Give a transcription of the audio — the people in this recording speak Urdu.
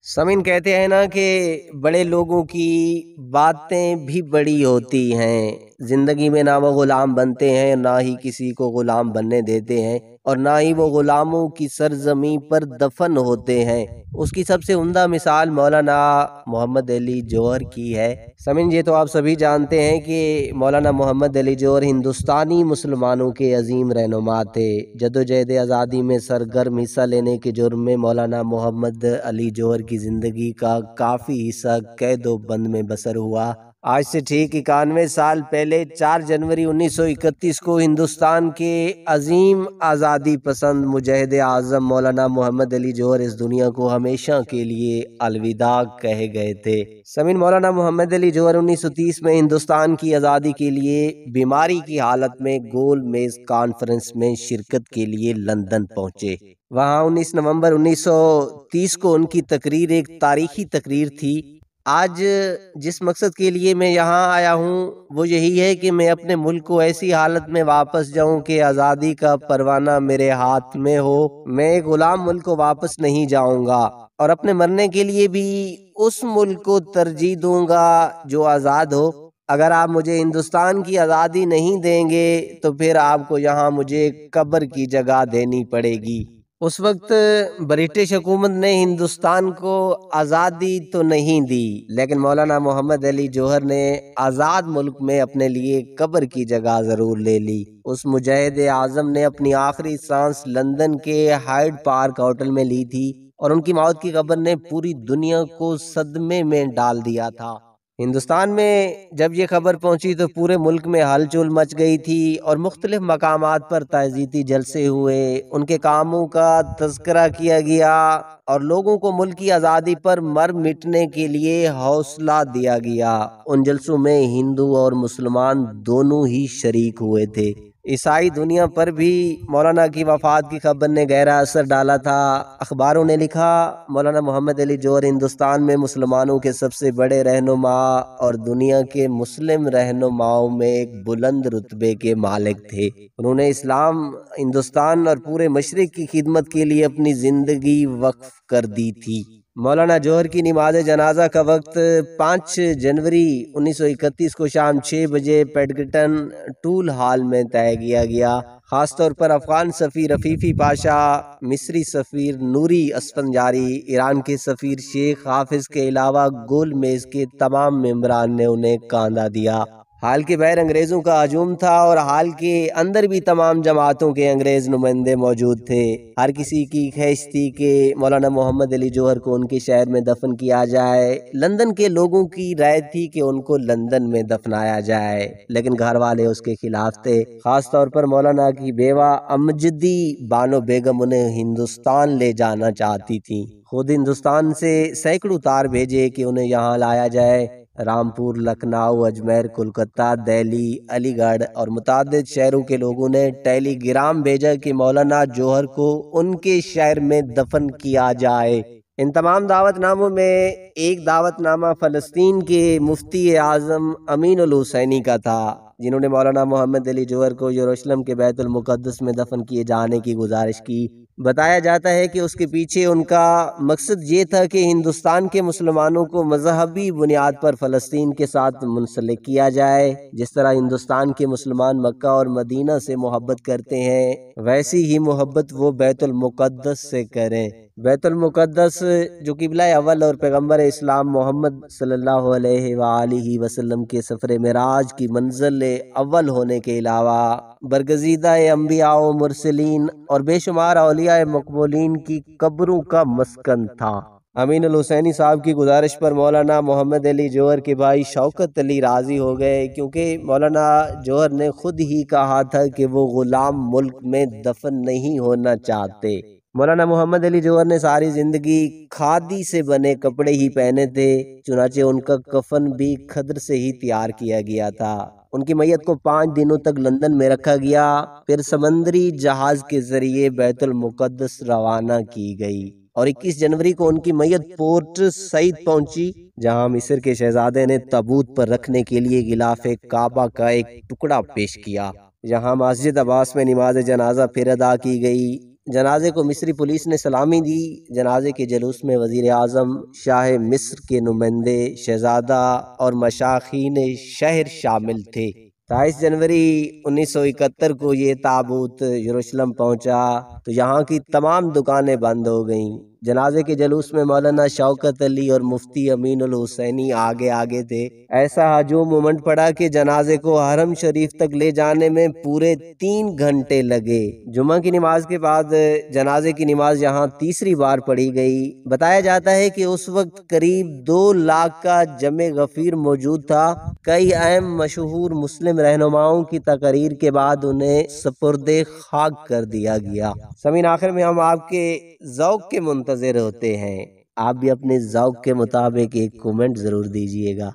سمین کہتے ہیں نا کہ بڑے لوگوں کی باتیں بھی بڑی ہوتی ہیں۔ زندگی میں نہ وہ غلام بنتے ہیں، نہ ہی کسی کو غلام بننے دیتے ہیں، اور نہ ہی وہ غلاموں کی سرزمین پر دفن ہوتے ہیں۔ اس کی سب سے عمدہ مثال مولانا محمد علی جوہر کی ہے۔ سمین یہ تو آپ سبھی جانتے ہیں کہ مولانا محمد علی جوہر ہندوستانی مسلمانوں کے عظیم رہنما تھے۔ جدوجہد آزادی میں سرگرم حصہ لینے کے جرم میں مولانا محمد علی جوہر کی زندگی کا کافی حصہ قید و بند میں بسر ہوا۔ آج سے ٹھیک 91 سال پہلے 4 جنوری 1931 کو ہندوستان کے عظیم آزادی پسند مجاہد اعظم مولانا محمد علی جوہر اس دنیا کو ہمیشہ کے لیے الوداع کہے گئے تھے۔ سمین مولانا محمد علی جوہر 1930 میں ہندوستان کی آزادی کے لیے بیماری کی حالت میں گول میز کانفرنس میں شرکت کے لیے لندن پہنچے۔ وہاں 19 نومبر 1930 کو ان کی تقریر ایک تاریخی تقریر تھی۔ آج جس مقصد کے لیے میں یہاں آیا ہوں وہ یہی ہے کہ میں اپنے ملک کو ایسی حالت میں واپس جاؤں کہ آزادی کا پروانہ میرے ہاتھ میں ہو۔ میں ایک غلام ملک کو واپس نہیں جاؤں گا، اور اپنے مرنے کے لیے بھی اس ملک کو ترجیح دوں گا جو آزاد ہو۔ اگر آپ مجھے ہندوستان کی آزادی نہیں دیں گے تو پھر آپ کو یہاں مجھے قبر کی جگہ دینی پڑے گی۔ اس وقت برٹش حکومت نے ہندوستان کو آزادی تو نہیں دی، لیکن مولانا محمد علی جوہر نے آزاد ملک میں اپنے لیے قبر کی جگہ ضرور لے لی۔ اس مجاہد اعظم نے اپنی آخری سانس لندن کے ہائیڈ پارک ہوٹل میں لی تھی، اور ان کی موت کی خبر نے پوری دنیا کو صدمے میں ڈال دیا تھا۔ ہندوستان میں جب یہ خبر پہنچی تو پورے ملک میں ہلچل مچ گئی تھی، اور مختلف مقامات پر تعزیتی جلسے ہوئے، ان کے کاموں کا تذکرہ کیا گیا، اور لوگوں کو ملک کی آزادی پر مر مٹنے کے لیے حوصلہ دیا گیا۔ ان جلسوں میں ہندو اور مسلمان دونوں ہی شریک ہوئے تھے۔ عیسائی دنیا پر بھی مولانا کی وفات کی خبر نے گہرا اثر ڈالا تھا۔ اخباروں نے لکھا، مولانا محمد علی جوہر ہندوستان میں مسلمانوں کے سب سے بڑے رہنما اور دنیا کے مسلم رہنماؤں میں ایک بلند رتبے کے مالک تھے۔ انہوں نے اسلام، ہندوستان اور پورے مشرق کی خدمت کے لیے اپنی زندگی وقف کر دی تھی۔ مولانا جوہر کی نماز جنازہ کا وقت 5 جنوری 1931 کو شام 6 بجے پیڈگٹن ٹول ہال میں طے کیا گیا۔ خاص طور پر افغان سفیر عفیفی پاشا، مصری سفیر نوری اسفندیاری، ایران کے سفیر شیخ حافظ کے علاوہ گول میز کے تمام ممبران نے انہیں کاندھا دیا۔ حال کے باہر انگریزوں کا ہجوم تھا، اور حال کے اندر بھی تمام جماعتوں کے انگریز نمائندے موجود تھے۔ ہر کسی کی خواہش تھی کہ مولانا محمد علی جوہر کو ان کے شہر میں دفن کیا جائے۔ لندن کے لوگوں کی رائے تھی کہ ان کو لندن میں دفنایا جائے، لیکن گھر والے اس کے خلاف تھے۔ خاص طور پر مولانا کی بیوہ امجدی بانو بیگم انہیں ہندوستان لے جانا چاہتی تھی۔ خود ہندوستان سے سینکڑوں تار بھیجے کہ انہیں یہاں لایا جائے۔ رامپور، لکھنؤ، اجمیر، کولکتہ، دہلی، علی گڑھ اور متعدد شہروں کے لوگوں نے ٹیلی گرام بھیجا کہ مولانا جوہر کو ان کے شہر میں دفن کیا جائے۔ ان تمام دعوت ناموں میں ایک دعوت نامہ فلسطین کے مفتی اعظم امین الحسینی کا تھا، جنہوں نے مولانا محمد علی جوہر کو یروشلم کے بیت المقدس میں دفن کیے جانے کی گزارش کی۔ بتایا جاتا ہے کہ اس کے پیچھے ان کا مقصد یہ تھا کہ ہندوستان کے مسلمانوں کو مذہبی بنیاد پر فلسطین کے ساتھ منسلک کیا جائے۔ جس طرح ہندوستان کے مسلمان مکہ اور مدینہ سے محبت کرتے ہیں، ویسی ہی محبت وہ بیت المقدس سے کریں۔ بیت المقدس جو قبلہ اول اور پیغمبر اسلام محمد صلی اللہ علیہ وآلہ وسلم کے سفر معراج کی منزل اول ہونے کے علاوہ برگزیدہ انبیاء و مرسلین اور بے شمار اولیاء مقبولین کی قبروں کا مسکن تھا۔ امین الحسینی صاحب کی گزارش پر مولانا محمد علی جوہر کے بھائی شوکت علی راضی ہو گئے، کیونکہ مولانا جوہر نے خود ہی کہا تھا کہ وہ غلام ملک میں دفن نہیں ہونا چاہتے۔ مولانا محمد علی جوہر نے ساری زندگی کھادی سے بنے کپڑے ہی پہنے تھے، چنانچہ ان کا کفن بھی کھدر سے ہی تیار کیا گیا تھا۔ ان کی میت کو 5 دنوں تک لندن میں رکھا گیا، پھر سمندری جہاز کے ذریعے بیت المقدس روانہ کی گئی، اور 21 جنوری کو ان کی میت پورٹ سعید پہنچی، جہاں مصر کے شہزادے نے تابوت پر رکھنے کے لیے غلاف کعبہ کا ایک ٹکڑا پیش کیا۔ یہاں مسجد عباس میں نماز جنازہ پھر ادا کی گئی۔ جنازے کو مصری پولیس نے سلامی دی۔ جنازے کے جلوس میں وزیر اعظم، شاہ مصر کے نمائندے، شہزادہ اور مشائخین شہر شامل تھے۔ 28 جنوری 1971 کو یہ تابوت یروشلم پہنچا تو یہاں کی تمام دکانیں بند ہو گئیں۔ جنازے کے جلوس میں مولانا شوکت علی اور مفتی امین الحسینی آگے آگے تھے۔ ایسا ہجوم امنڈ پڑا کہ جنازے کو حرم شریف تک لے جانے میں پورے 3 گھنٹے لگے۔ جمعہ کی نماز کے بعد جنازے کی نماز یہاں تیسری بار پڑھی گئی۔ بتایا جاتا ہے کہ اس وقت قریب 2 لاکھ کا جمع غفیر موجود تھا۔ کئی اہم مشہور مسلم رہنماؤں کی تقریر کے بعد انہیں سپرد خاک کر دیا گیا۔ سامعین، آخر میں ہم آپ کے ذوق کے منتظر ہوتے ہیں۔ آپ بھی اپنے ذوق کے مطابق ایک کومنٹ ضرور دیجئے گا۔